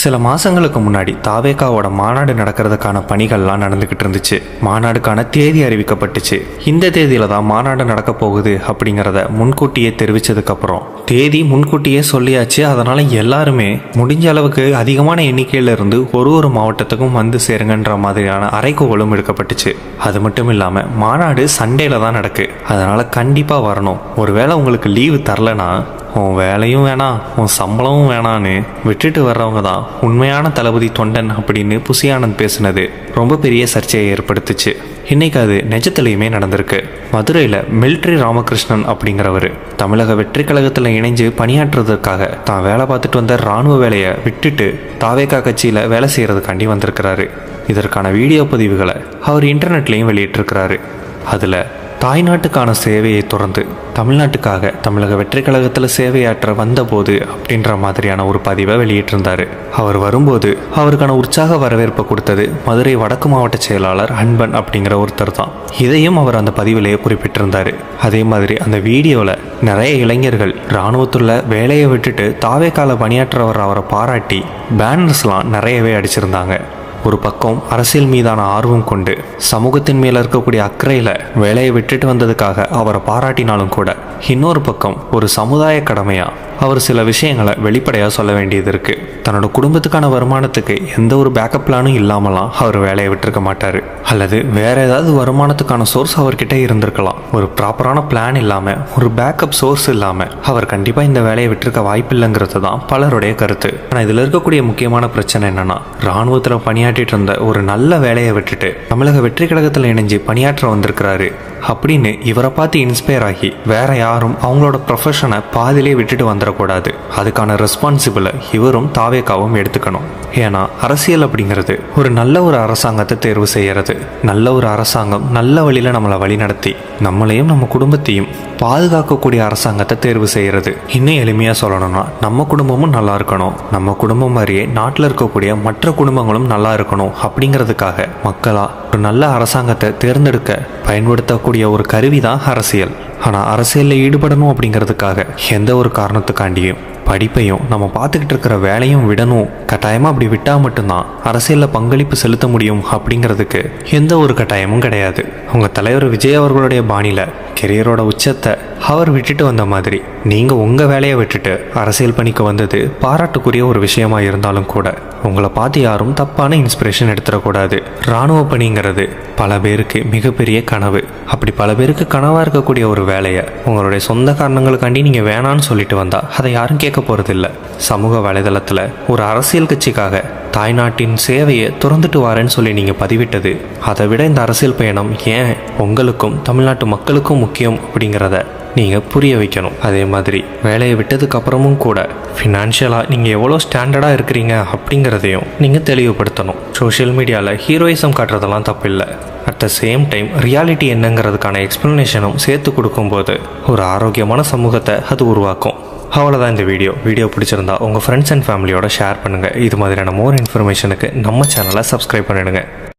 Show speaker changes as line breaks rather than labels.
சில மாசங்களுக்கு முன்னாடி தாவேகாவோட மாநாடு நடக்கிறதுக்கான பணிகள்லாம் நடந்துகிட்டு இருந்துச்சு. மாநாடுக்கான தேதி அறிவிக்கப்பட்டுச்சு. இந்த தேதியில தான் மாநாடு நடக்க போகுது அப்படிங்கிறத முன்கூட்டியே தெரிவிச்சதுக்கு அப்புறம் தேதி முன்கூட்டியே சொல்லியாச்சு. அதனால எல்லாருமே முடிஞ்ச அளவுக்கு அதிகமான எண்ணிக்கையில இருந்து ஒரு மாவட்டத்துக்கும் வந்து சேருங்கன்ற மாதிரியான அறைகூவலும் எடுக்கப்பட்டுச்சு. அது மட்டும் இல்லாம மாநாடு சண்டேல தான் நடக்கு. அதனால கண்டிப்பா வரணும். ஒருவேளை உங்களுக்கு லீவு தரலனா உன் வேலையும் வேணாம், உன் சம்பளமும் வேணான்னு விட்டுட்டு வர்றவங்க தான் உண்மையான தளபதி தொண்டன் அப்படின்னு புசி ஆனந்த் பேசினது ரொம்ப பெரிய சர்ச்சையை ஏற்படுத்துச்சு. இன்னைக்கு அது நிஜத்திலையுமே நடந்திருக்கு. மதுரையில் மிலிட்ரி ராமகிருஷ்ணன் அப்படிங்கிறவர் தமிழக வெற்றி கழகத்தில் இணைஞ்சு பணியாற்றுறதுக்காக தான் வேலை பார்த்துட்டு வந்த இராணுவ வேலையை விட்டுட்டு தாவேகா கட்சியில் வேலை செய்கிறதுக்காண்டி வந்திருக்கிறாரு. இதற்கான வீடியோ பதிவுகளை அவர் இன்டர்நெட்லேயும் வெளியிட்டிருக்கிறாரு. அதில் தாய்நாட்டுக்கான சேவையை தொடர்ந்து தமிழ்நாட்டுக்காக தமிழக வெற்றி கழகத்தில் சேவையாற்ற வந்தபோது அப்படின்ற மாதிரியான ஒரு பதிவை வெளியிட்டிருந்தார். அவர் வரும்போது அவருக்கான உற்சாக வரவேற்பை கொடுத்தது மதுரை வடக்கு மாவட்ட செயலாளர் அன்பன் அப்படிங்கிற ஒருத்தர் தான். இதையும் அவர் அந்த பதிவிலேயே குறிப்பிட்டிருந்தார். அதே மாதிரி அந்த வீடியோவில் நிறைய இளைஞர்கள் இராணுவத்துள்ள வேலையை விட்டுட்டு தாவேகால பணியாற்றவர் அவரை பாராட்டி பேனர்ஸ்லாம் நிறையவே அடிச்சிருந்தாங்க. ஒரு பக்கம் அரசியல் மீதான ஆர்வம் கொண்டு சமூகத்தின் மேல இருக்கக்கூடிய அக்கறையில வேலையை விட்டுட்டு வந்ததுக்காக அவரை பாராட்டினாலும் கூட, இன்னொரு பக்கம் ஒரு சமுதாய கடமையா அவர் சில விஷயங்களை வெளிப்படையாக சொல்ல வேண்டியது இருக்கு. தன்னோட குடும்பத்துக்கான வருமானத்துக்கு எந்த ஒரு பேக்கப் பிளானும் இல்லாமலாம் அவர் வேலையை விட்டுருக்க மாட்டாரு. அல்லது வேற ஏதாவது வருமானத்துக்கான சோர்ஸ் அவர்கிட்ட இருந்திருக்கலாம். ஒரு ப்ராப்பரான பிளான் இல்லாம, ஒரு பேக்கப் சோர்ஸ் இல்லாம அவர் கண்டிப்பா இந்த வேலையை விட்டுருக்க வாய்ப்பில்லைங்கிறது தான் பலருடைய கருத்து. ஆனா இதுல இருக்கக்கூடிய முக்கியமான பிரச்சனை என்னன்னா, இராணுவத்துல பணியாற்றிட்டு இருந்த ஒரு நல்ல வேலையை விட்டுட்டு தமிழக வெற்றி கழகத்தில் இணைஞ்சு பணியாற்ற வந்திருக்கிறாரு அப்படின்னு இவரை பார்த்து இன்ஸ்பயர் ஆகி வேற யாரும் அவங்களோட ப்ரொஃபஷனை பாதிலே விட்டுட்டு வந்துடக்கூடாது. அதுக்கான ரெஸ்பான்சிபிளை இவரும் தாவேகாவும் எடுத்துக்கணும். ஏன்னா அரசியல் அப்படிங்கிறது ஒரு நல்ல ஒரு அரசாங்கத்தை தேர்வு செய்யறது. நல்ல ஒரு அரசாங்கம் நல்ல வழியில நம்மளை வழி நடத்தி நம்மளையும் நம்ம குடும்பத்தையும் பாதுகாக்கக்கூடிய அரசாங்கத்தை தேர்வு செய்யறது. இன்னும் எளிமையா சொல்லணும்னா, நம்ம குடும்பமும் நல்லா இருக்கணும், நம்ம குடும்பம் மாதிரியே நாட்டில் இருக்கக்கூடிய மற்ற குடும்பங்களும் நல்லா இருக்கணும் அப்படிங்கிறதுக்காக மக்களா ஒரு நல்ல அரசாங்கத்தை தேர்ந்தெடுக்க பயன்படுத்தக்கூடிய ஒரு கருவி தான் அரசியல். ஆனால் அரசியலில் ஈடுபடணும் அப்படிங்கிறதுக்காக எந்த ஒரு காரணத்துக்காண்டியும் படிப்பையும் நம்ம பார்த்துக்கிட்டு இருக்கிற வேலையும் விடணும். கட்டாயமாக அப்படி விட்டால் மட்டும்தான் அரசியலில் பங்களிப்பு செலுத்த முடியும் அப்படிங்கிறதுக்கு எந்த ஒரு கட்டாயமும் கிடையாது. உங்கள் தலைவர் விஜய் அவர்களுடைய பாணியில் கெரியரோட உச்சத்தை அவர் விட்டுட்டு வந்த மாதிரி நீங்கள் உங்கள் வேலையை விட்டுட்டு அரசியல் பணிக்கு வந்தது பாராட்டுக்குரிய ஒரு விஷயமா இருந்தாலும் கூட உங்களை பார்த்து யாரும் தப்பான இன்ஸ்பிரேஷன் எடுத்துடக்கூடாது. இராணுவ பணிங்கிறது பல பேருக்கு மிகப்பெரிய கனவு. அப்படி பல பேருக்கு கனவாக இருக்கக்கூடிய ஒரு வேலையை உங்களுடைய சொந்த காரணங்களுக்காண்டி நீங்கள் வேணான்னு சொல்லிட்டு வந்தா அதை யாரும் கேட்க போகிறதில்ல. சமூக வலைதளத்தில் ஒரு அரசியல் கட்சிக்காக தாய்நாட்டின் சேவையை துறந்துட்டு வரேன்னு சொல்லி நீங்கள் பதிவிட்டது, அதை விட இந்த அரசியல் பயணம் ஏன் உங்களுக்கும் தமிழ்நாட்டு மக்களுக்கும் முக்கியம் அப்படிங்கிறத நீங்கள் புரிய வைக்கணும். அதே மாதிரி வேலையை விட்டதுக்கு அப்புறமும் கூட ஃபினான்ஷியலாக நீங்கள் எவ்வளோ ஸ்டாண்டர்டாக இருக்கிறீங்க அப்படிங்கிறதையும் நீங்கள் தெளிவுபடுத்தணும். சோஷியல் மீடியாவில் ஹீரோயிசம் காட்டுறதெல்லாம் தப்பு இல்லை. At the same time reality என்னங்கிறதுக்கான எக்ஸ்ப்ளனேஷனும் சேர்த்து கொடுக்கும்போது ஒரு ஆரோக்கியமான சமூகத்தை அது உருவாக்கும். அவ்வளோதான் இந்த வீடியோ பிடிச்சிருந்தா உங்கள் ஃப்ரெண்ட்ஸ் அண்ட் ஃபேமிலியோட ஷேர் பண்ணுங்கள். இது மாதிரியான மோர் இன்ஃபர்மேஷனுக்கு நம்ம சேனலை சப்ஸ்கிரைப் பண்ணிடுங்க.